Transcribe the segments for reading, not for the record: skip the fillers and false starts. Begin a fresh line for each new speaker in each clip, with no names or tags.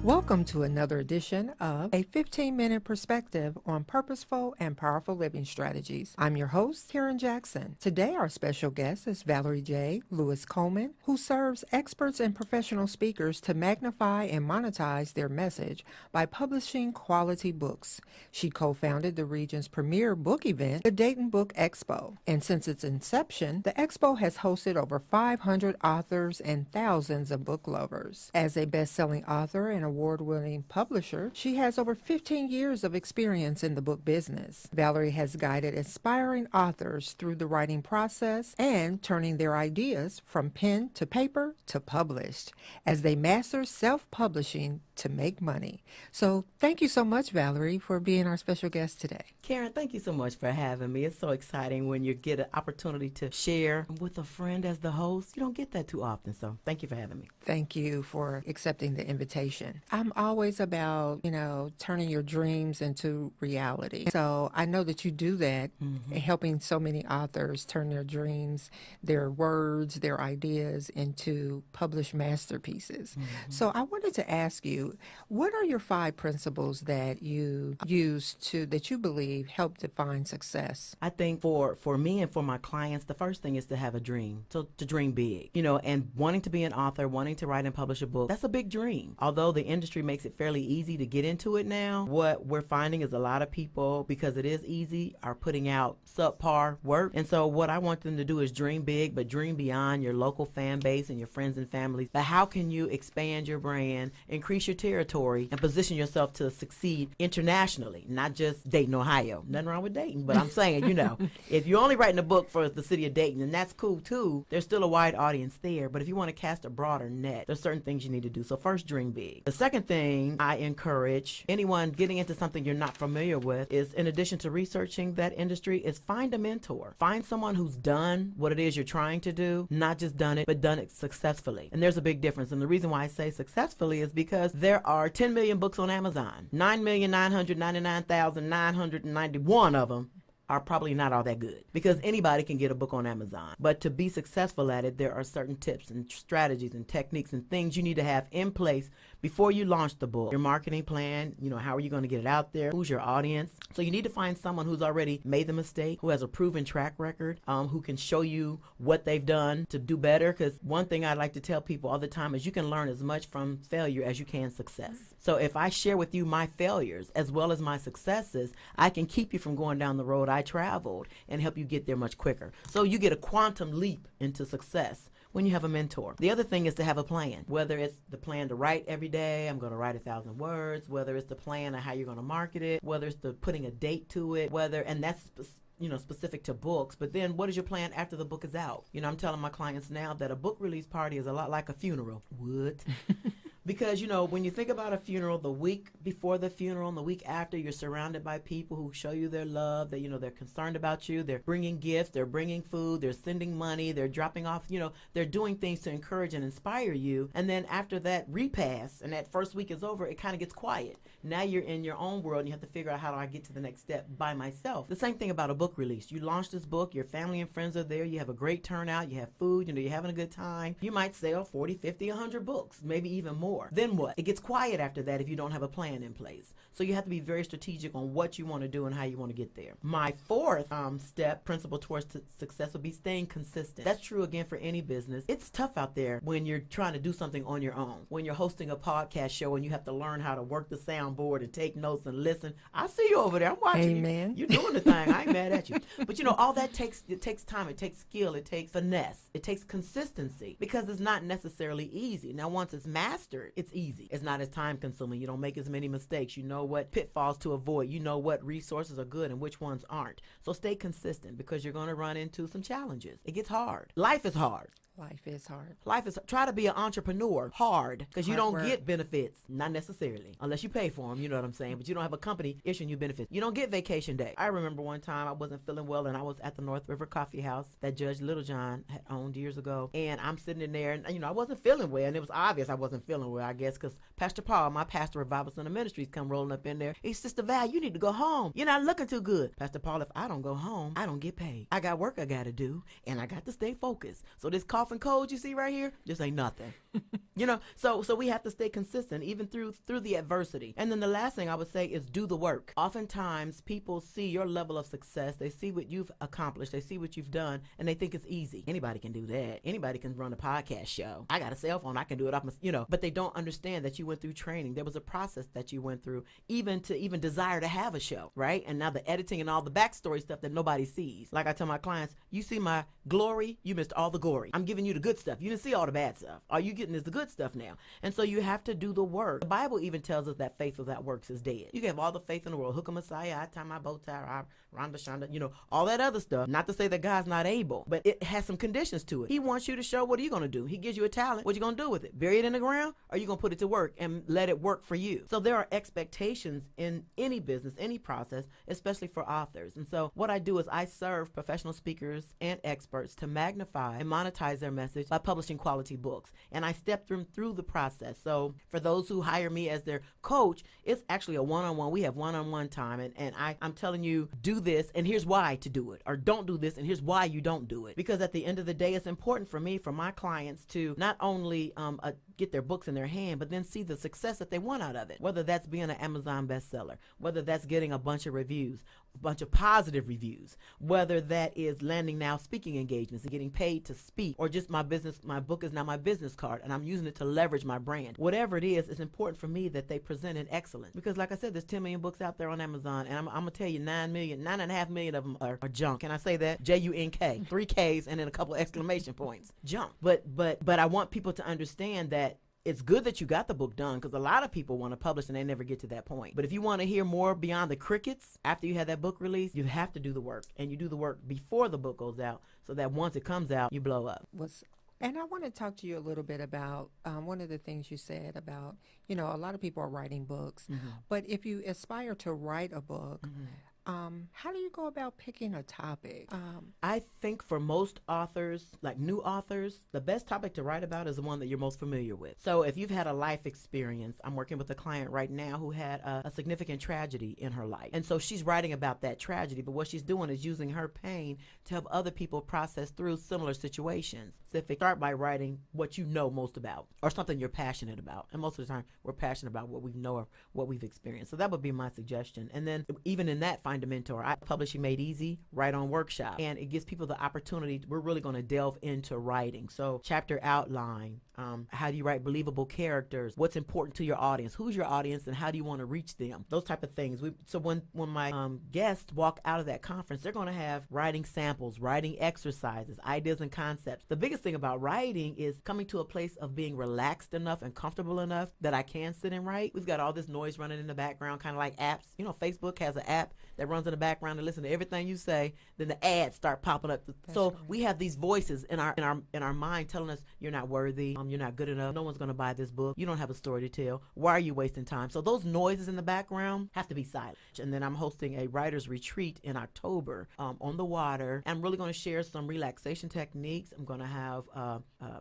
Welcome to another edition of a 15-minute perspective on purposeful and powerful living strategies. I'm your host, Karen Jackson. Today, our special guest is Valarie J. Lewis Coleman, who serves experts and professional speakers to magnify and monetize their message by publishing quality books. She co-founded the region's premier book event, the Dayton Book Expo. And since its inception, the Expo has hosted over 500 authors and thousands of book lovers. As a best-selling author and award-winning publisher, she has over 15 years of experience in the book business. Valarie has guided aspiring authors through the writing process and turning their ideas from pen to paper to published as they master self-publishing to make money. So thank you so much, Valarie, for being our special guest today.
Karen, thank you so much for having me. It's so exciting when you get an opportunity to share with a friend as the host. You don't get that too often, so thank you for having me.
Thank you for accepting the invitation. I'm always about, turning your dreams into reality. So I know that you do that, helping so many authors turn their dreams, their words, their ideas into published masterpieces. So I wanted to ask you, what are your 5 principles that you use that you believe help define success?
I think for me and for my clients, the first thing is to have a dream, so to dream big, and wanting to be an author, wanting to write and publish a book, that's a big dream. Although the industry makes it fairly easy to get into it now, what we're finding is a lot of people, because it is easy, are putting out subpar work. And so what I want them to do is dream big, but dream beyond your local fan base and your friends and families. But how can you expand your brand, increase your territory, and position yourself to succeed internationally, not just Dayton, Ohio? Nothing wrong with Dayton, but I'm saying, if you're only writing a book for the city of Dayton, and that's cool too, there's still a wide audience there. But if you want to cast a broader net, there's certain things you need to do. So first, dream big. The second thing I encourage anyone getting into something you're not familiar with is, in addition to researching that industry, is find a mentor. Find someone who's done what it is you're trying to do, not just done it, but done it successfully. And there's a big difference. And the reason why I say successfully is because there are 10 million books on Amazon. 9,999,991 of them are probably not all that good, because anybody can get a book on Amazon. But to be successful at it, there are certain tips and strategies and techniques and things you need to have in place before you launch the book. Your marketing plan, how are you going to get it out there? Who's your audience? So you need to find someone who's already made the mistake, who has a proven track record, who can show you what they've done to do better. Because one thing I like to tell people all the time is you can learn as much from failure as you can success. So if I share with you my failures as well as my successes, I can keep you from going down the road I traveled and help you get there much quicker. So you get a quantum leap into success when you have a mentor. The other thing is to have a plan, whether it's the plan to write every day, I'm going to write 1,000 words, whether it's the plan of how you're going to market it, whether it's the putting a date to it, and that's specific to books. But then what is your plan after the book is out? I'm telling my clients now that a book release party is a lot like a funeral. What? Because, when you think about a funeral, the week before the funeral and the week after, you're surrounded by people who show you their love, that, they're concerned about you, they're bringing gifts, they're bringing food, they're sending money, they're dropping off, they're doing things to encourage and inspire you. And then after that repast and that first week is over, it kind of gets quiet. Now you're in your own world and you have to figure out, how do I get to the next step by myself? The same thing about a book release. You launch this book, your family and friends are there, you have a great turnout, you have food, you're having a good time. You might sell 40, 50, 100 books, maybe even more. Then what? It gets quiet after that if you don't have a plan in place. So you have to be very strategic on what you want to do and how you want to get there. My fourth principle towards success would be staying consistent. That's true again for any business. It's tough out there when you're trying to do something on your own. When you're hosting a podcast show and you have to learn how to work the soundboard and take notes and listen. I see you over there. I'm watching
Amen.
you. You're doing the thing. I ain't mad at you. But all that takes time. It takes skill. It takes finesse. It takes consistency, because it's not necessarily easy. Now, once it's mastered, it's easy. It's not as time consuming. You don't make as many mistakes. You know what pitfalls to avoid. You know what resources are good and which ones aren't. So stay consistent, because you're going to run into some challenges. It gets hard. Life is hard.
Life is hard.
Try to be an entrepreneur hard, because you don't
work.
get benefits, not necessarily, unless you pay for them, you know what I'm saying, but you don't have a company issuing you benefits. You don't get vacation day. I remember one time I wasn't feeling well and I was at the North River Coffee House that Judge Littlejohn had owned years ago, and I'm sitting in there and I wasn't feeling well, and it was obvious I wasn't feeling well, I guess, because Pastor Paul, my pastor of Revival Center Ministries, come rolling up in there. He said, Sister Val, you need to go home. You're not looking too good. Pastor Paul, if I don't go home, I don't get paid. I got work I got to do, and I got to stay focused. So this coffee cough and cold you see right here just ain't nothing. You know, so we have to stay consistent even through the adversity. And then the last thing I would say is do the work. Oftentimes people see your level of success, they see what you've accomplished, they see what you've done, and they think it's easy. Anybody can do that. Anybody can run a podcast show. I got a cell phone, I can do it off my, you know, but they don't understand that you went through training. There was a process that you went through even to desire to have a show, right? And now the editing and all the backstory stuff that nobody sees. Like I tell my clients, you see my glory, you missed all the gory. I'm giving you the good stuff. You didn't see all the bad stuff. All you getting is the good stuff now. And so you have to do the work. The Bible even tells us that faith without works is dead. You can have all the faith in the world. Hook a Messiah, I tie my bow tie, I Rhonda Shonda, you know, all that other stuff. Not to say that God's not able, but it has some conditions to it. He wants you to show, what are you going to do? He gives you a talent. What are you going to do with it? Bury it in the ground? Or are you going to put it to work and let it work for you? So there are expectations in any business, any process, especially for authors. And so what I do is I serve professional speakers and experts to magnify and monetize their message by publishing quality books. And I step them through the process. So for those who hire me as their coach, it's actually a one-on-one. We have one-on-one time. And I'm telling you, do this, and here's why to do it. Or don't do this, and here's why you don't do it. Because at the end of the day, it's important for me, for my clients, to not only get their books in their hand, but then see the success that they want out of it. Whether that's being an Amazon bestseller, whether that's getting a bunch of reviews, a bunch of positive reviews, whether that is landing now speaking engagements and getting paid to speak, or just my book is now my business card and I'm using it to leverage my brand. Whatever it is, it's important for me that they present in excellence. Because like I said, there's 10 million books out there on Amazon, and I'm going to tell you 9.5 million of them are junk. And I say that? Junk. 3 Ks and then a couple exclamation points. Junk. But I want people to understand that it's good that you got the book done, because a lot of people want to publish and they never get to that point. But if you want to hear more beyond the crickets after you have that book released, you have to do the work. And you do the work before the book goes out, so that once it comes out, you blow up.
And I want to talk to you a little bit about one of the things you said about, you know, a lot of people are writing books. Mm-hmm. But if you aspire to write a book, mm-hmm. How do you go about picking a topic?
I think for most authors, like new authors, the best topic to write about is the one that you're most familiar with. So if you've had a life experience, I'm working with a client right now who had a significant tragedy in her life. And so she's writing about that tragedy, but what she's doing is using her pain to help other people process through similar situations. So if they start by writing what you know most about, or something you're passionate about. And most of the time, we're passionate about what we know or what we've experienced. So that would be my suggestion. And then even in that, find a mentor. I Publishing Made Easy, Write On Workshop, and it gives people the opportunity. We're really going to delve into writing. So chapter outline, how do you write believable characters? What's important to your audience? Who's your audience, and how do you want to reach them? Those type of things. So when my guests walk out of that conference, they're going to have writing samples, writing exercises, ideas and concepts. The biggest thing about writing is coming to a place of being relaxed enough and comfortable enough that I can sit and write. We've got all this noise running in the background, kind of like apps. You know, Facebook has an app that runs in the background and listen to everything you say. Then the ads start popping up. That's so right. We have these voices in our mind telling us, you're not worthy, you're not good enough, no one's going to buy this book, you don't have a story to tell, why are you wasting time? So those noises in the background have to be silent. And then I'm hosting a writer's retreat in October on the water. I'm really going to share some relaxation techniques. I'm going to have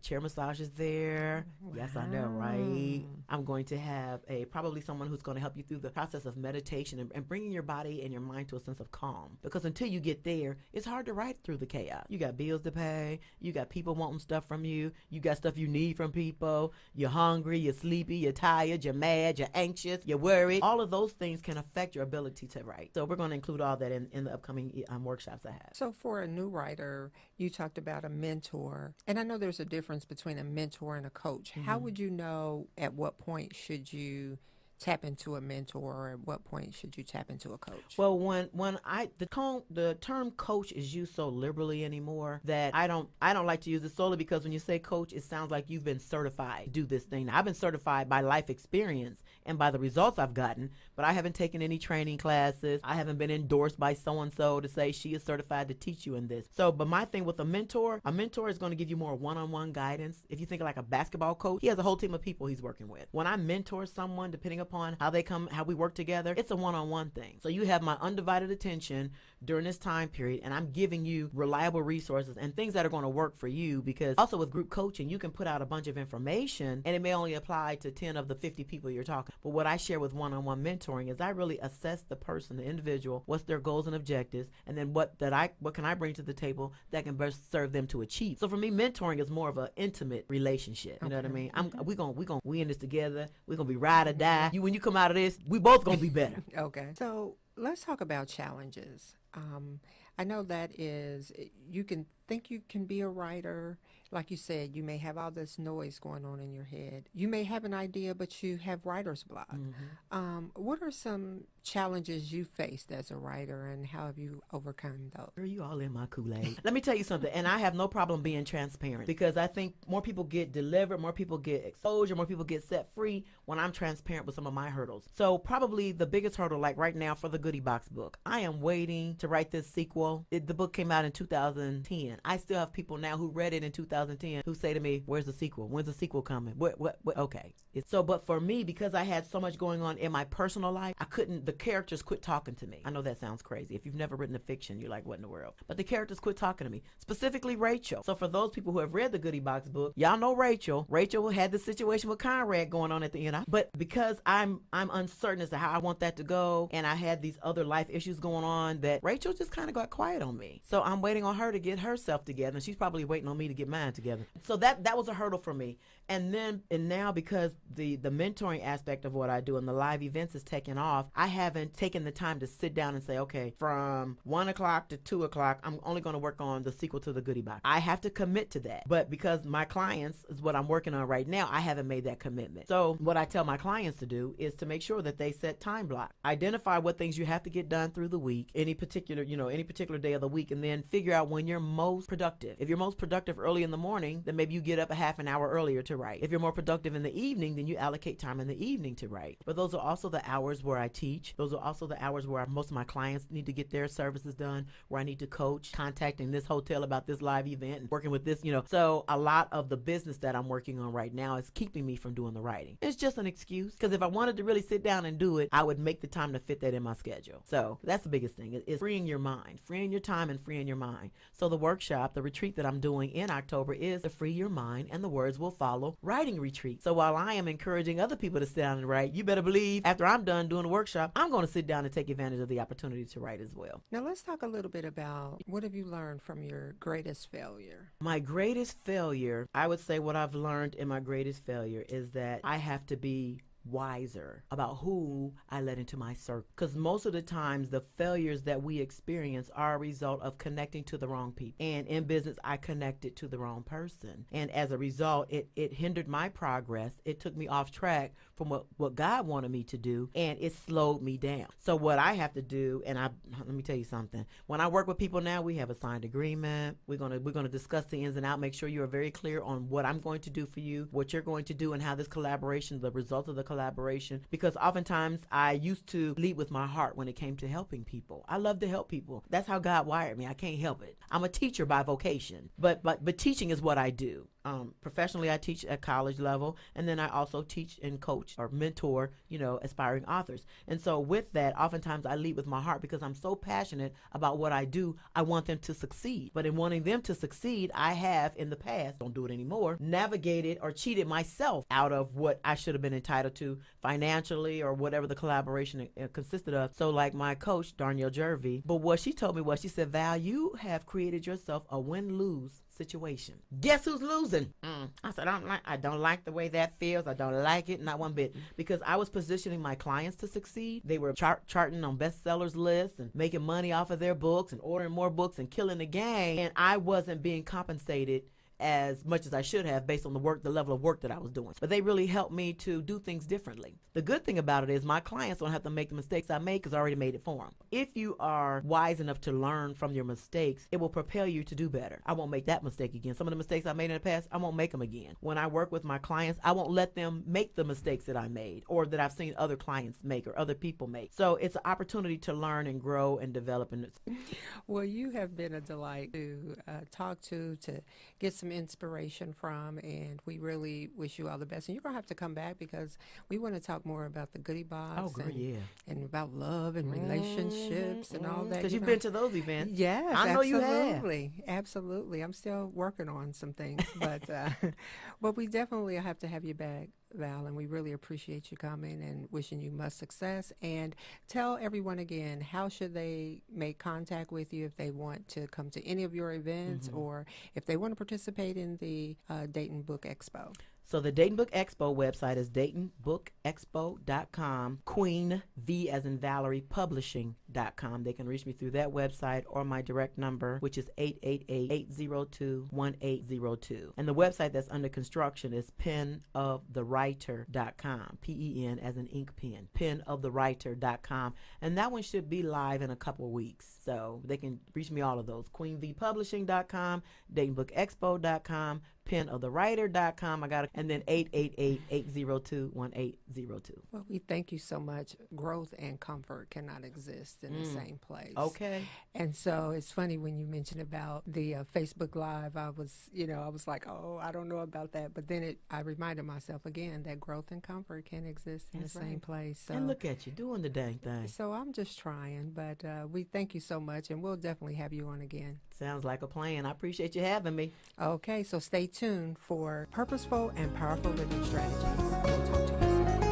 chair massages there. Wow. Yes, I know, right? I'm going to have probably someone who's going to help you through the process of meditation and bringing your body and your mind to a sense of calm. Because until you get there, it's hard to write through the chaos. You got bills to pay. You got people wanting stuff from you. You got stuff you need from people. You're hungry. You're sleepy. You're tired. You're mad. You're anxious. You're worried. All of those things can affect your ability to write. So we're going to include all that in the upcoming workshops I have.
So for a new writer, you talked about a mentor. And I know there's a difference between a mentor and a coach. Mm-hmm. How would you know at what point should you tap into a mentor, or at what point should you tap into a coach?
Well, the term coach is used so liberally anymore that I don't like to use it solely because when you say coach, it sounds like you've been certified to do this thing. Now, I've been certified by life experience and by the results I've gotten, but I haven't taken any training classes. I haven't been endorsed by so-and-so to say she is certified to teach you in this. So, but my thing with a mentor is going to give you more one-on-one guidance. If you think like a basketball coach, he has a whole team of people he's working with. When I mentor someone, depending upon how we work together, it's a one-on-one thing. So you have my undivided attention during this time period, and I'm giving you reliable resources and things that are going to work for you, because also with group coaching, you can put out a bunch of information and it may only apply to 10 of the 50 people you're talking. But what I share with one-on-one mentoring is I really assess the person, the individual, what's their goals and objectives, and then what can I bring to the table that can best serve them to achieve. So for me, mentoring is more of an intimate relationship. You know what I mean? We in this together. We're gonna be ride or die. When you come out of this, we both gonna be better.
Okay. So let's talk about challenges. I know that is, you can think you can be a writer. Like you said, you may have all this noise going on in your head. You may have an idea, but you have writer's block. What are some challenges you faced as a writer, and how have you overcome those?
Girl, you all in my Kool-Aid. Let me tell you something, and I have no problem being transparent, because I think more people get delivered, more people get exposure, more people get set free when I'm transparent with some of my hurdles. So probably the biggest hurdle, like right now for the Goodie Box book, I am waiting to write this sequel. The book came out in 2010. I still have people now who read it in 2010 who say to me, where's the sequel? When's the sequel coming? What? Okay. But for me, because I had so much going on in my personal life, the characters quit talking to me. I know that sounds crazy. If you've never written a fiction, you're like, what in the world? But the characters quit talking to me, specifically Rachel. So for those people who have read the Goodie Box book, y'all know Rachel. Rachel had the situation with Conrad going on at the end. But because I'm uncertain as to how I want that to go, and I had these other life issues going on, that Rachel just kind of got quiet on me. So I'm waiting on her to get herself together, and she's probably waiting on me to get mine together. So that was a hurdle for me. And now, because the mentoring aspect of what I do and the live events is taking off, I haven't taken the time to sit down and say, okay, from 1 o'clock to 2 o'clock, I'm only going to work on the sequel to the Goodie Box. I have to commit to that. But because my clients is what I'm working on right now, I haven't made that commitment. So what I tell my clients to do is to make sure that they set time block. Identify what things you have to get done through the week, any particular day of the week, and then figure out when you're most productive. If you're most productive early in the morning, then maybe you get up a half an hour earlier to write. If you're more productive in the evening, then you allocate time in the evening to write. But those are also the hours where I teach. Those are also the hours where most of my clients need to get their services done, where I need to coach, contacting this hotel about this live event, and working with this, So a lot of the business that I'm working on right now is keeping me from doing the writing. It's just an excuse, because if I wanted to really sit down and do it, I would make the time to fit that in my schedule. So that's the biggest thing, is freeing your mind, freeing your time and freeing your mind. So the workshop, the retreat that I'm doing in October is the Free Your Mind and the Words Will Follow writing retreat. So while I am encouraging other people to sit down and write, you better believe after I'm done doing the workshop, I'm going to sit down and take advantage of the opportunity to write as well.
Now let's talk a little bit about, what have you learned from your greatest failure?
My greatest failure, I would say what I've learned in my greatest failure is that I have to be wiser about who I let into my circle, because most of the times the failures that we experience are a result of connecting to the wrong people, and in business I connected to the wrong person, and as a result it hindered my progress. It took me off track from what God wanted me to do, and it slowed me down. So what I have to do, and let me tell you something, when I work with people now, we have a signed agreement. We're gonna discuss the ins and outs, make sure you are very clear on what I'm going to do for you, what you're going to do, and how this collaboration, the results of the collaboration, because oftentimes I used to lead with my heart when it came to helping people. I love to help people. That's how God wired me. I can't help it. I'm a teacher by vocation, but teaching is what I do. Professionally, I teach at college level, and then I also teach and coach or mentor, aspiring authors. And so with that, oftentimes I lead with my heart, because I'm so passionate about what I do. I want them to succeed. But in wanting them to succeed, I have in the past, don't do it anymore, navigated or cheated myself out of what I should have been entitled to financially, or whatever the collaboration consisted of. So like my coach, Darnell Jervy, but what she told me was, she said, Val, you have created yourself a win-lose situation. Guess who's losing? I said, I don't like the way that feels. I don't like it, not one bit, because I was positioning my clients to succeed. They were charting on bestsellers lists and making money off of their books and ordering more books and killing the game, and I wasn't being compensated as much as I should have based on the level of work that I was doing. But they really helped me to do things differently. The good thing about it is my clients don't have to make the mistakes I made, because I already made it for them. If you are wise enough to learn from your mistakes, it will propel you to do better. I won't make that mistake again. Some of the mistakes I made in the past, I won't make them again. When I work with my clients, I won't let them make the mistakes that I made, or that I've seen other clients make or other people make. So it's an opportunity to learn and grow and develop.
Well, you have been a delight to talk to get some inspiration from, and we really wish you all the best. And you're going to have to come back because we want to talk more about the goodie box.
Oh, girl, yeah.
And about love and relationships and all that.
Because you've been to those events.
Yes,
I know you have.
absolutely. Absolutely. I'm still working on some things, but we definitely have to have you back, Val, and we really appreciate you coming and wishing you much success. And tell everyone again, how should they make contact with you if they want to come to any of your events or if they want to participate in the Dayton Book Expo?
So the Dayton Book Expo website is DaytonBookExpo.com, Queen, V as in Valarie, Publishing.com. They can reach me through that website or my direct number, which is 888-802-1802. And the website that's under construction is penofthewriter.com, P-E-N as in ink pen, penofthewriter.com. And that one should be live in a couple of weeks. So they can reach me all of those, QueenVPublishing.com, DaytonBookExpo.com, penofthewriter.com. I got it. And then 888-802-1802.
Well, we thank you so much. Growth and comfort cannot exist in the same place.
Okay.
And so it's funny when you mentioned about the Facebook Live. I was like, oh, I don't know about that. But then I reminded myself again that growth and comfort can exist in the same place. So,
and look at you doing the dang thing.
So I'm just trying. But we thank you so much, and we'll definitely have you on again.
Sounds like a plan. I appreciate you having me.
Okay, so stay tuned for Purposeful and Powerful Living Strategies. We'll talk to you soon.